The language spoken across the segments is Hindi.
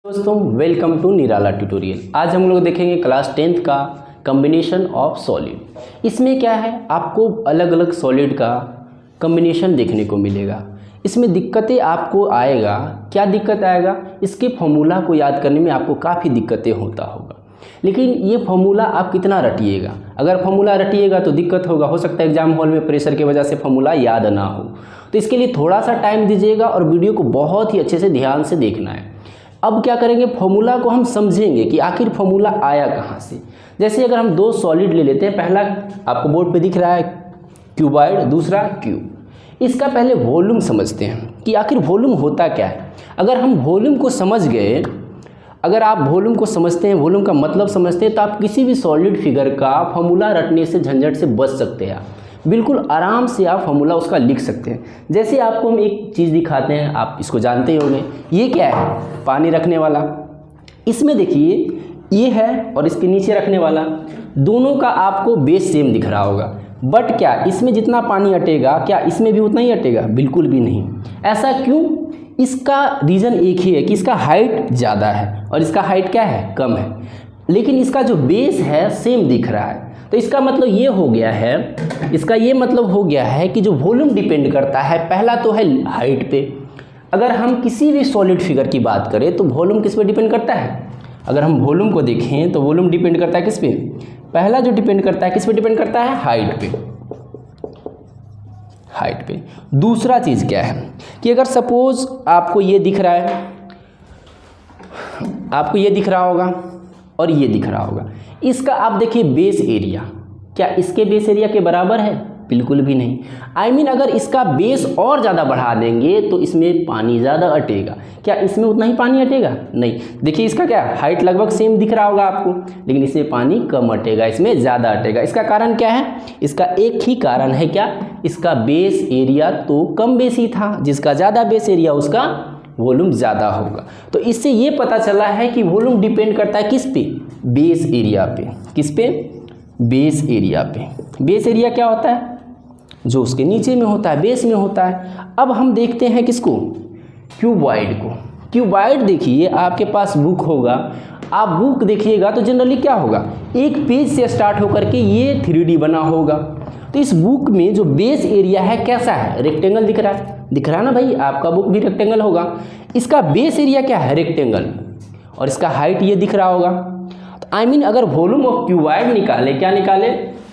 दोस्तों वेलकम टू निराला ट्यूटोरियल। आज हम लोग देखेंगे क्लास 10th का कम्बिनेशन ऑफ सॉलिड। इसमें क्या है, आपको अलग अलग सॉलिड का कम्बिनेशन देखने को मिलेगा। इसमें दिक्कतें आपको आएगा, क्या दिक्कत आएगा, इसके फॉर्मूला को याद करने में आपको काफ़ी दिक्कतें होता होगा। लेकिन ये फॉर्मूला आप कितना रटिएगा, अगर फॉर्मूला रटिएगा तो दिक्कत होगा, हो सकता है एग्जाम हॉल में प्रेशर की वजह से फॉर्मूला याद ना हो। तो इसके लिए थोड़ा सा टाइम दीजिएगा और वीडियो को बहुत ही अच्छे से ध्यान से देखना है। अब क्या करेंगे, फॉर्मूला को हम समझेंगे कि आखिर फॉर्मूला आया कहाँ से। जैसे अगर हम दो सॉलिड ले लेते हैं, पहला आपको बोर्ड पे दिख रहा है क्यूबॉइड, दूसरा क्यूब। इसका पहले वॉल्यूम समझते हैं कि आखिर वॉल्यूम होता क्या है। अगर हम वॉल्यूम को समझ गए, अगर आप वॉल्यूम को समझते हैं, वॉल्यूम का मतलब समझते हैं, तो आप किसी भी सॉलिड फिगर का फॉर्मूला रटने से, झंझट से बच सकते हैं। बिल्कुल आराम से आप फॉर्मूला उसका लिख सकते हैं। जैसे आपको हम एक चीज़ दिखाते हैं, आप इसको जानते ही होंगे, ये क्या है, पानी रखने वाला। इसमें देखिए ये है और इसके नीचे रखने वाला, दोनों का आपको बेस सेम दिख रहा होगा। बट क्या इसमें जितना पानी अटेगा, क्या इसमें भी उतना ही अटेगा? बिल्कुल भी नहीं। ऐसा क्यों? इसका रीज़न एक ही है कि इसका हाइट ज़्यादा है और इसका हाइट क्या है, कम है। लेकिन इसका जो बेस है सेम दिख रहा है। तो इसका मतलब ये हो गया है, इसका ये मतलब हो गया है कि जो वॉल्यूम डिपेंड करता है, पहला तो है हाइट पे। अगर हम किसी भी सॉलिड फिगर की बात करें तो वॉल्यूम किस पे डिपेंड करता है? अगर हम वॉल्यूम को देखें तो वॉल्यूम डिपेंड करता है किस पे? पहला जो डिपेंड करता है किस पे डिपेंड करता है? हाइट पे, हाइट पे। दूसरा चीज़ क्या है कि अगर सपोज आपको ये दिख रहा है, आपको ये दिख रहा होगा और ये दिख रहा होगा, इसका आप देखिए बेस एरिया, क्या इसके बेस एरिया के बराबर है? बिल्कुल भी नहीं। I mean, अगर इसका बेस और ज़्यादा बढ़ा देंगे तो इसमें पानी ज़्यादा अटेगा। क्या इसमें उतना ही पानी अटेगा? नहीं। देखिए इसका क्या हाइट लगभग सेम दिख रहा होगा आपको, लेकिन इसमें पानी कम अटेगा, इसमें ज़्यादा अटेगा। इसका कारण क्या है? इसका एक ही कारण है, क्या? इसका बेस एरिया तो कम बेस ही था, जिसका ज़्यादा बेस एरिया उसका वॉल्यूम ज़्यादा होगा। तो इससे ये पता चला है कि वॉल्यूम डिपेंड करता है किस पे? बेस एरिया पे। किस पे? बेस एरिया पे। बेस एरिया क्या होता है? जो उसके नीचे में होता है, बेस में होता है। अब हम देखते हैं किसको? क्यूबॉइड को। क्यूबॉइड देखिए आपके पास बुक होगा, आप बुक देखिएगा तो जनरली क्या होगा, एक पेज से स्टार्ट होकर के ये 3D बना होगा। तो इस बुक में जो बेस एरिया है कैसा है? रेक्टेंगल दिख रहा है, दिख रहा है ना भाई, आपका बुक भी रेक्टेंगल होगा। इसका बेस एरिया क्या है? रेक्टेंगल। और इसका हाइट ये दिख रहा होगा। तो आई मीन अगर वॉल्यूम ऑफ क्यूबॉइड निकाले, क्या निकाले?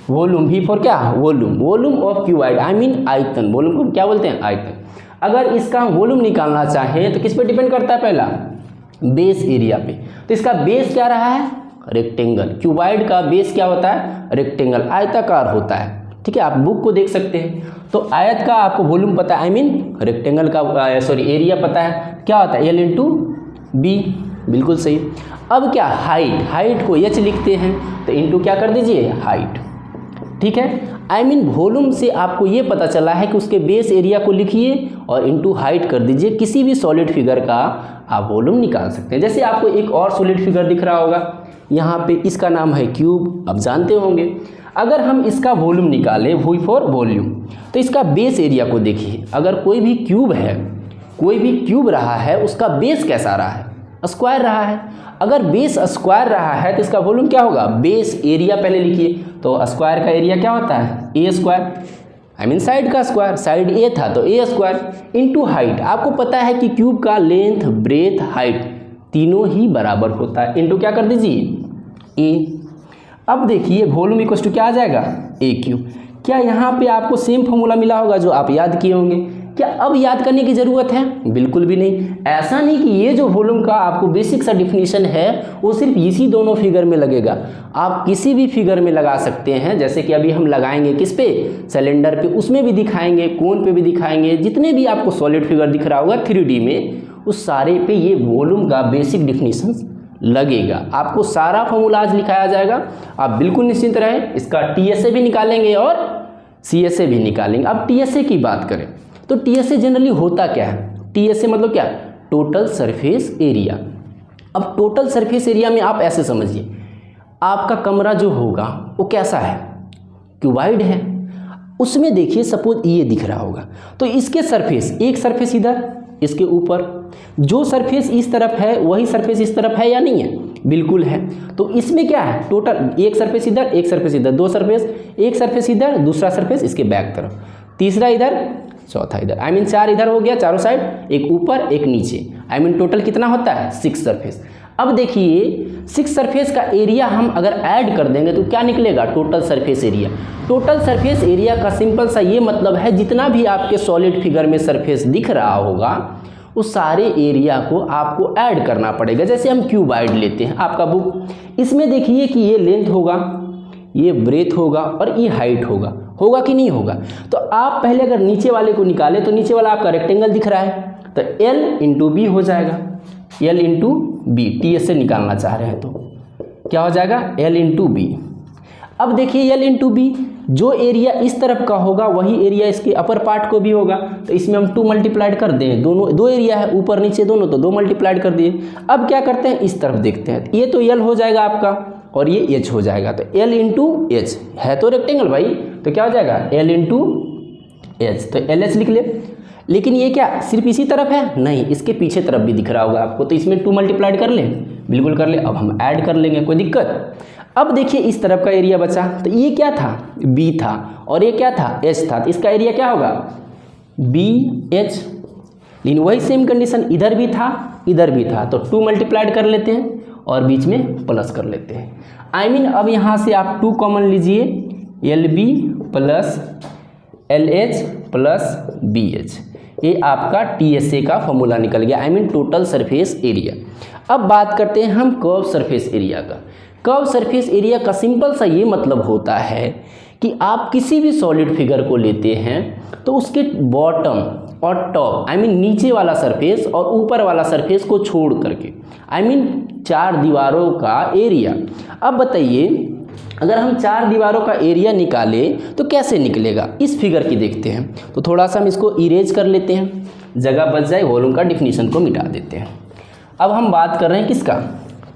वॉल्यूम, भी फॉर क्या? Volume. Volume of cuboid I mean आयतन। वॉल्यूम को क्या बोलते हैं? आयतन। अगर इसका वॉल्यूम निकालना चाहें तो किस पे डिपेंड करता है? पहला बेस एरिया पे। तो इसका बेस क्या रहा है? रेक्टेंगल। क्यूबॉइड का बेस क्या होता है? रेक्टेंगल, आयताकार होता है। ठीक है, आप बुक को देख सकते हैं। तो आयत का आपको वॉल्यूम पता है, आई मीन रेक्टेंगल का एरिया पता है, क्या होता है? L into B. बिल्कुल सही। अब क्या, हाइट, हाइट को H लिखते हैं तो इंटू क्या कर दीजिए? हाइट। ठीक है, आई मीन वॉल्यूम से आपको ये पता चला है कि उसके बेस एरिया को लिखिए और इंटू हाइट कर दीजिए। किसी भी सॉलिड फिगर का आप वॉल्यूम निकाल सकते हैं। जैसे आपको एक और सॉलिड फिगर दिख रहा होगा यहाँ पे, इसका नाम है क्यूब, आप जानते होंगे। अगर हम इसका वॉल्यूम निकालें, वही फॉर वॉल्यूम, तो इसका बेस एरिया को देखिए। अगर कोई भी क्यूब है, कोई भी क्यूब रहा है, उसका बेस कैसा रहा है? स्क्वायर रहा है। अगर बेस स्क्वायर रहा है तो इसका वॉल्यूम क्या होगा? बेस एरिया पहले लिखिए, तो स्क्वायर का एरिया क्या होता है? ए स्क्वायर, आई मीन साइड का स्क्वायर, साइड ए था तो ए स्क्वायर इंटू हाइट। आपको पता है कि क्यूब का लेंथ, ब्रेथ, हाइट तीनों ही बराबर होता है, इंटू क्या कर दीजिए? ए। अब देखिए वॉल्यूम इक्वल टू क्या आ जाएगा? ए क्यूब। क्या यहाँ पे आपको सेम फॉर्मूला मिला होगा जो आप याद किए होंगे? क्या अब याद करने की ज़रूरत है? बिल्कुल भी नहीं। ऐसा नहीं कि ये जो वॉल्यूम का आपको बेसिक सा डिफिनीशन है वो सिर्फ इसी दोनों फिगर में लगेगा, आप किसी भी फिगर में लगा सकते हैं। जैसे कि अभी हम लगाएंगे किस पे? सिलेंडर पे, उसमें भी दिखाएंगे, कोन पे भी दिखाएंगे, जितने भी आपको सॉलिड फिगर दिख रहा होगा 3D में, उस सारे पे ये वॉल्यूम का बेसिक डिफिनीशन लगेगा। आपको सारा फॉर्मूला आज लिखाया जाएगा, आप बिल्कुल निश्चिंत रहें। इसका TSA भी निकालेंगे और CSA भी निकालेंगे। अब TSA की बात करें तो TSA जनरली होता क्या है? TSA मतलब क्या? Total surface area. अब टोटल सरफेस एरिया में आप ऐसे समझिए, आपका कमरा जो होगा वो कैसा है? क्यूबॉइड है। उसमें देखिए सपोज ये दिख रहा होगा, तो इसके सरफेस, एक सरफेस इधर इसके ऊपर। जो सरफेस इस तरफ है वही सरफेस इस तरफ है या नहीं है? बिल्कुल है। तो इसमें क्या है, टोटल एक सरफेस इधर, एक सरफेस इधर, दो सरफेस, एक सरफेस इधर, दूसरा सरफेस इसके बैक तरफ, तीसरा इधर, चौथा इधर, आई मीन 4 इधर हो गया चारों साइड, एक ऊपर एक नीचे, आई मीन टोटल कितना होता है 6 सरफेस। अब देखिए 6 सरफेस का एरिया हम अगर ऐड कर देंगे तो क्या निकलेगा, total surface area. Total surface area का सिंपल सा ये मतलब है जितना भी आपके सॉलिड फिगर में सरफेस दिख रहा होगा उस सारे एरिया को आपको ऐड करना पड़ेगा। जैसे हम क्यूबाइड लेते हैं, आपका बुक, इसमें देखिए कि ये लेंथ होगा, ये ब्रेथ होगा और ये हाइट होगा, होगा कि नहीं होगा। तो आप पहले अगर नीचे वाले को निकालें तो नीचे वाला आपका रेक्टेंगल दिख रहा है तो L इंटू बी हो जाएगा, L into B, T S से निकालना चाह रहे हैं तो क्या हो जाएगा L इंटू बी। अब देखिए L इंटू बी, जो एरिया इस तरफ का होगा वही एरिया इसके अपर पार्ट को भी होगा, तो इसमें हम 2 मल्टीप्लाइड कर दें, दोनों दो एरिया है ऊपर नीचे दोनों, तो 2 मल्टीप्लाइड कर दिए। अब क्या करते हैं, इस तरफ देखते हैं, ये तो L हो जाएगा आपका और ये H हो जाएगा, तो L इंटू H है तो रेक्टेंगल भाई, तो क्या हो जाएगा L इंटू H, तो LH लिख ले। लेकिन ये क्या सिर्फ इसी तरफ है, नहीं, इसके पीछे तरफ भी दिख रहा होगा आपको, तो इसमें 2 मल्टीप्लाइड कर ले, बिल्कुल कर ले। अब हम ऐड कर लेंगे, कोई दिक्कत। अब देखिए इस तरफ का एरिया बचा, तो ये क्या था B था और ये क्या था H था, तो इसका एरिया क्या होगा BH। लेकिन वही सेम कंडीशन इधर भी था इधर भी था, तो 2 मल्टीप्लाइड कर लेते हैं और बीच में प्लस कर लेते हैं। आई मीन अब यहाँ से आप 2 कॉमन लीजिए, LB plus LH plus BH, ये आपका TSA का फॉर्मूला निकल गया, I mean total surface area. अब बात करते हैं हम कर्व सरफेस एरिया का। कर्व सरफेस एरिया का सिंपल सा ये मतलब होता है कि आप किसी भी सॉलिड फिगर को लेते हैं तो उसके बॉटम और टॉप, आई मीन नीचे वाला सरफेस और ऊपर वाला सरफेस को छोड़ करके, आई मीन 4 दीवारों का एरिया। अब बताइए अगर हम 4 दीवारों का एरिया निकालें तो कैसे निकलेगा, इस फिगर की देखते हैं। तो थोड़ा सा हम इसको इरेज कर लेते हैं, जगह बच जाए, वॉल्यूम का डिफिनीशन को मिटा देते हैं। अब हम बात कर रहे हैं किसका,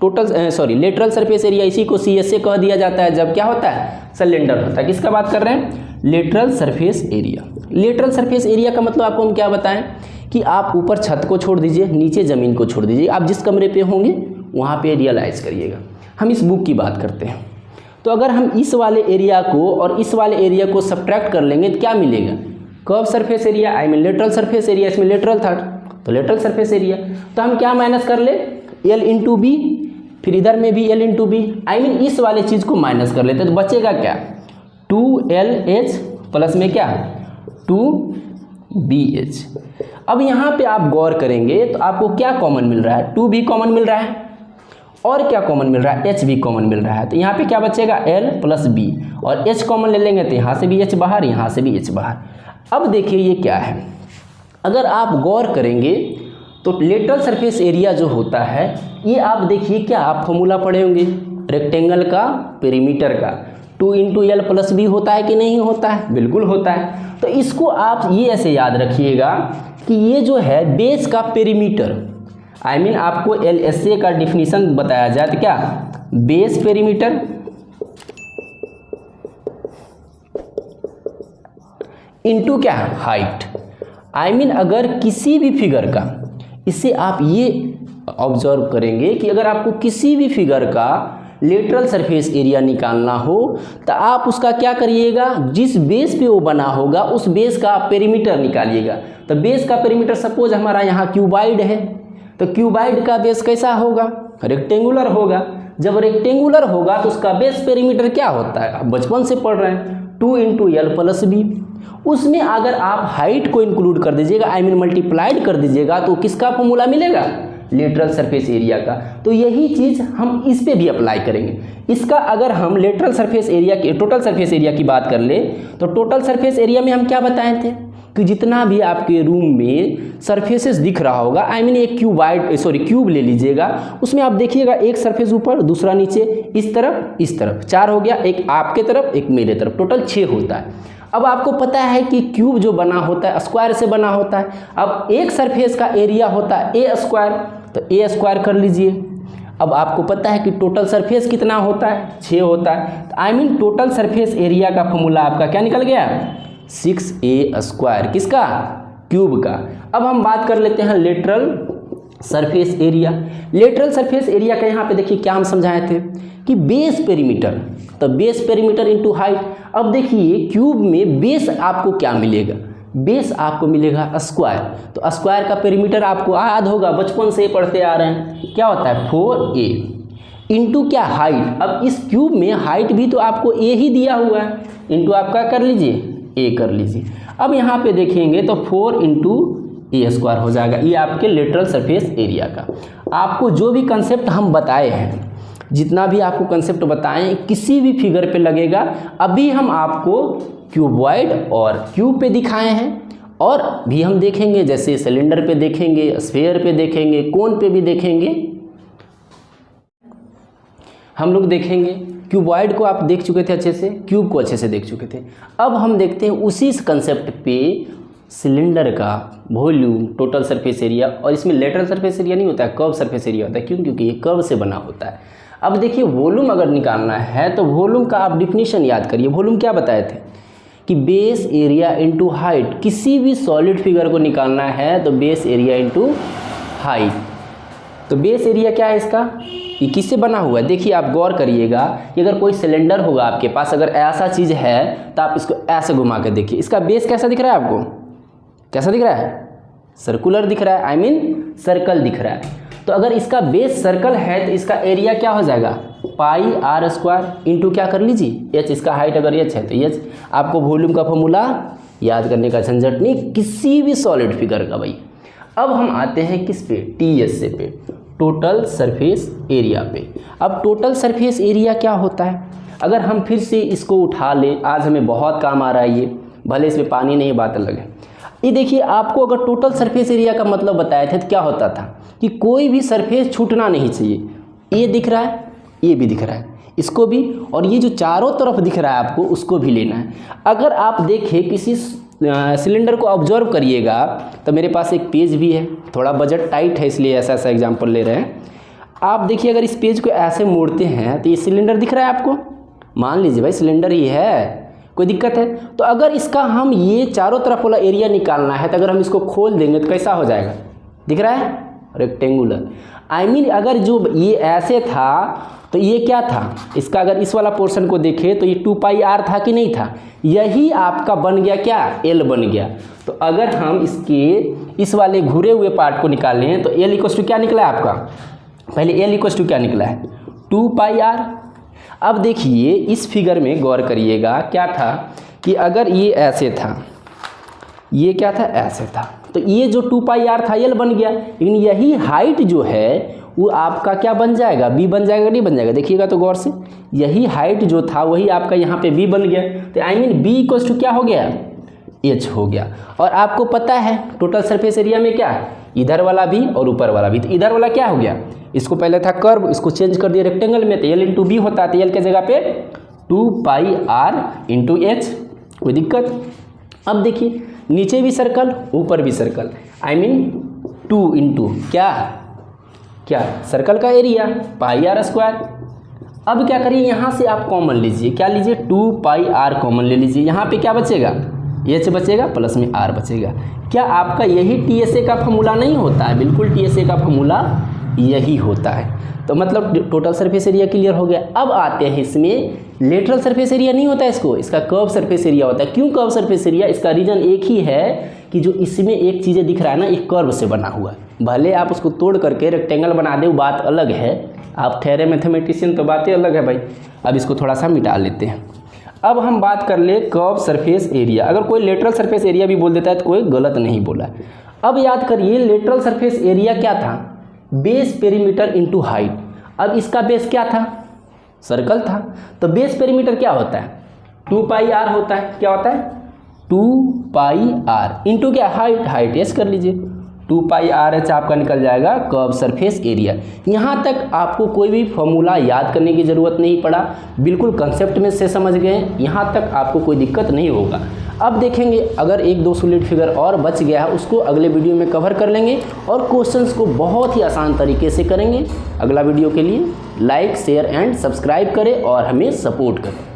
टोटल लेटरल सरफेस एरिया, इसी को CSA कह दिया जाता है जब क्या होता है सिलेंडर होता है। किसका बात कर रहे हैं, lateral surface area. Lateral surface area का मतलब आपको हम क्या बताएं कि आप ऊपर छत को छोड़ दीजिए, नीचे ज़मीन को छोड़ दीजिए, आप जिस कमरे पे होंगे वहाँ पे रियलाइज़ करिएगा। हम इस बुक की बात करते हैं, तो अगर हम इस वाले एरिया को और इस वाले एरिया को सब्ट्रैक्ट कर लेंगे तो क्या मिलेगा, curve surface area, I mean lateral surface area, इसमें लेटरल था तो लेटरल सरफेस एरिया। तो हम क्या माइनस कर ले, L इंटू बी, फिर इधर में भी L into B, I mean इस वाले चीज़ को माइनस कर लेते तो बचेगा क्या 2LH प्लस में क्या 2BH। अब यहाँ पे आप गौर करेंगे तो आपको क्या कॉमन मिल रहा है, 2 भी कॉमन मिल रहा है और क्या कॉमन मिल रहा है, H भी कॉमन मिल रहा है। तो यहाँ पे क्या बचेगा L प्लस B, और H कॉमन ले लेंगे तो यहाँ से भी H बाहर, यहाँ से भी H बाहर। अब देखिए ये क्या है, अगर आप गौर करेंगे तो लेटरल सरफेस एरिया जो होता है ये आप देखिए क्या आप फॉर्मूला पढ़े होंगे रेक्टेंगल का पेरीमीटर का, 2 इंटू L प्लस B होता है कि नहीं होता है, बिल्कुल होता है। तो इसको आप ये ऐसे याद रखिएगा कि ये जो है बेस का पेरीमीटर, आई मीन आपको LSA का डिफिनीशन बताया जाए तो क्या बेस पेरीमीटर इनटू क्या है हाइट। आई मीन अगर किसी भी फिगर का, इससे आप ये ऑब्जर्व करेंगे कि अगर आपको किसी भी फिगर का लेटरल सरफेस एरिया निकालना हो तो आप उसका क्या करिएगा, जिस बेस पे वो बना होगा उस बेस का पेरीमीटर निकालिएगा। तो बेस का पेरीमीटर सपोज हमारा यहाँ क्यूबाइड है, तो क्यूबाइड का बेस कैसा होगा, रेक्टेंगुलर होगा। जब रेक्टेंगुलर होगा तो उसका बेस पेरीमीटर क्या होता है, आप बचपन से पढ़ रहे हैं 2 इंटू L प्लस B। उसमें अगर आप हाइट को इंक्लूड कर दीजिएगा, आई मीन मल्टीप्लाइड कर दीजिएगा, तो किसका फॉर्मूला मिलेगा, लेटरल सरफेस एरिया का। तो यही चीज़ हम इस पे भी अप्लाई करेंगे। इसका अगर हम लेटरल सरफेस एरिया की टोटल सरफेस एरिया की बात कर ले तो टोटल सरफेस एरिया में हम क्या बताए थे कि जितना भी आपके रूम में सरफेसेस दिख रहा होगा, आई मीन एक क्यूब ले लीजिएगा, उसमें आप देखिएगा एक सरफेस ऊपर दूसरा नीचे, इस तरफ 4 हो गया, एक आपके तरफ एक मेरे तरफ, टोटल 6 होता है। अब आपको पता है कि क्यूब जो बना होता है स्क्वायर से बना होता है। अब एक सरफेस का एरिया होता है A स्क्वायर, तो A स्क्वायर कर लीजिए। अब आपको पता है कि टोटल सरफेस कितना होता है 6 होता है, तो I mean total surface area का फॉर्मूला आपका क्या निकल गया 6A स्क्वायर, किसका क्यूब का। अब हम बात कर लेते हैं lateral surface area. Lateral surface area का यहाँ पे देखिए क्या हम समझाए थे कि बेस पेरीमीटर, तो बेस पेरीमीटर इंटू हाइट। अब देखिए क्यूब में बेस आपको क्या मिलेगा, बेस आपको मिलेगा स्क्वायर। तो स्क्वायर का पेरीमीटर आपको याद होगा, बचपन से पढ़ते आ रहे हैं, क्या होता है 4a इंटू क्या हाइट। अब इस क्यूब में हाइट भी तो आपको a ही दिया हुआ है, इंटू आप क्या कर लीजिए a कर लीजिए। अब यहाँ पे देखेंगे तो 4 इंटू ए स्क्वायर हो जाएगा। ये आपके लेटरल सरफेस एरिया का। आपको जो भी कंसेप्ट हम बताए हैं, जितना भी आपको कंसेप्ट बताएं, किसी भी फिगर पे लगेगा। अभी हम आपको क्यूबॉइड और क्यूब पे दिखाए हैं, और भी हम देखेंगे, जैसे सिलेंडर पे देखेंगे, स्फीयर पे देखेंगे, कोन पे भी देखेंगे, हम लोग देखेंगे। क्यूबॉइड को आप देख चुके थे अच्छे से, क्यूब को अच्छे से देख चुके थे। अब हम देखते हैं उसी कंसेप्ट पे सिलेंडर का वॉल्यूम, टोटल सरफेस एरिया, और इसमें लेटरल सरफेस एरिया नहीं होता है, कर्व सरफेस एरिया होता है। क्यों? क्योंकि ये कर्व से बना होता है। अब देखिए वॉल्यूम अगर निकालना है तो वॉल्यूम का आप डिफिनीशन याद करिए। वॉल्यूम क्या बताए थे कि बेस एरिया इंटू हाइट। किसी भी सॉलिड फिगर को निकालना है तो बेस एरिया इंटू हाइट। तो बेस एरिया क्या है इसका, ये किससे बना हुआ है? देखिए आप गौर करिएगा कि अगर कोई सिलेंडर होगा आपके पास, अगर ऐसा चीज़ है तो आप इसको ऐसे घुमा के देखिए, इसका बेस कैसा दिख रहा है आपको? कैसा दिख रहा है? सर्कुलर दिख रहा है, आई मीन सर्कल दिख रहा है। तो अगर इसका बेस सर्कल है तो इसका एरिया क्या हो जाएगा, पाई आर स्क्वायर इंटू क्या कर लीजिए एच। इसका हाइट अगर एच है तो एच। आपको वॉल्यूम का फॉर्मूला याद करने का झंझट नहीं किसी भी सॉलिड फिगर का भाई। अब हम आते हैं किस पे, टी एस ए पे, टोटल सरफेस एरिया पे। अब टोटल सरफेस एरिया क्या होता है, अगर हम फिर से इसको उठा लें, आज हमें बहुत काम आ रहा है ये, भले इसमें पानी नहीं, बात अलग है। ये देखिए आपको अगर टोटल सरफेस एरिया का मतलब बताए थे तो क्या होता था कि कोई भी सरफेस छूटना नहीं चाहिए। ये दिख रहा है, ये भी दिख रहा है, इसको भी, और ये जो चारों तरफ दिख रहा है आपको उसको भी लेना है। अगर आप देखें किसी सिलेंडर को ऑब्जर्व करिएगा तो मेरे पास एक पेज भी है, थोड़ा बजट टाइट है इसलिए ऐसा ऐसा एग्जांपल ले रहे हैं। आप देखिए अगर इस पेज को ऐसे मोड़ते हैं तो ये सिलेंडर दिख रहा है आपको, मान लीजिए भाई सिलेंडर ही है, कोई दिक्कत है? तो अगर इसका हम ये चारों तरफ वाला एरिया निकालना है तो अगर हम इसको खोल देंगे तो कैसा हो जाएगा, दिख रहा है, रेक्टेंगुलर। आई मीन अगर जो ये ऐसे था तो ये क्या था, इसका अगर इस वाला पोर्शन को देखें तो ये 2 पाई आर था कि नहीं था, यही आपका बन गया क्या, एल बन गया। तो अगर हम इसके इस वाले घुरे हुए पार्ट को निकालें तो एल इक्वल टू क्या निकला है आपका, पहले एल इक्वल टू क्या निकला है, 2 पाई आर। अब देखिए इस फिगर में गौर करिएगा, क्या था कि अगर ये ऐसे था, ये क्या था, ऐसे था, तो ये जो 2 पाई आर था एल बन गया। लेकिन यही हाइट जो है वो आपका क्या बन जाएगा, बी बन जाएगा, नहीं बन जाएगा, देखिएगा तो गौर से, यही हाइट जो था वही आपका यहाँ पे बी बन गया। तो I mean B equal to क्या हो गया, एच हो गया। और आपको पता है टोटल सरफेस एरिया में क्या, इधर वाला भी और ऊपर वाला भी। तो इधर वाला क्या हो गया, इसको पहले था कर्व, इसको चेंज कर दिया रेक्टेंगल में, तो एल इंटू बी होता है, तो एल के जगह पे 2 पाई आर इंटू एच, कोई दिक्कत? अब देखिए नीचे भी सर्कल ऊपर भी सर्कल, आई मीन 2 इंटू क्या सर्कल का एरिया पाई आर स्क्वायर। अब क्या करिए, यहाँ से आप कॉमन लीजिए, क्या लीजिए, 2 पाई आर कॉमन ले लीजिए। यहाँ पे क्या बचेगा, एच बचेगा प्लस में आर बचेगा। क्या आपका यही टी एस ए का फॉर्मूला नहीं होता है? बिल्कुल टी एस ए का फॉर्मूला यही होता है। तो मतलब टोटल सरफेस एरिया क्लियर हो गया। अब आते हैं इसमें लेटरल सरफेस एरिया नहीं होता है इसको, इसका कर्व सरफेस एरिया होता है। क्यों कर्व सरफेस एरिया? इसका रीजन एक ही है कि जो इसमें एक चीज़ें दिख रहा है ना, एक कर्व से बना हुआ है। भले आप उसको तोड़ करके रेक्टेंगल बना दे, वो बात अलग है, आप ठहरे मैथमेटिशियन तो बातें अलग है भाई। अब इसको थोड़ा सा मिटा लेते हैं। अब हम बात कर ले कर्व सरफेस एरिया। अगर कोई लेटरल सरफेस एरिया भी बोल देता है तो कोई गलत नहीं बोला। अब याद करिए लेटरल सरफेस एरिया क्या था, बेस पेरीमीटर इंटू हाइट। अब इसका बेस क्या था, सर्कल था, तो बेस पेरीमीटर क्या होता है, 2 पाई आर होता है। क्या होता है, 2 पाई आर इंटू क्या, हाइट एस कर लीजिए, 2 पाई आर एच आपका निकल जाएगा कर्व सरफेस एरिया। यहाँ तक आपको कोई भी फॉर्मूला याद करने की ज़रूरत नहीं पड़ा, बिल्कुल कंसेप्ट में से समझ गए, यहाँ तक आपको कोई दिक्कत नहीं होगा। अब देखेंगे अगर 1-2 सॉलिड फिगर और बच गया है उसको अगले वीडियो में कवर कर लेंगे और क्वेश्चंस को बहुत ही आसान तरीके से करेंगे। अगला वीडियो के लिए लाइक शेयर एंड सब्सक्राइब करें और हमें सपोर्ट करें।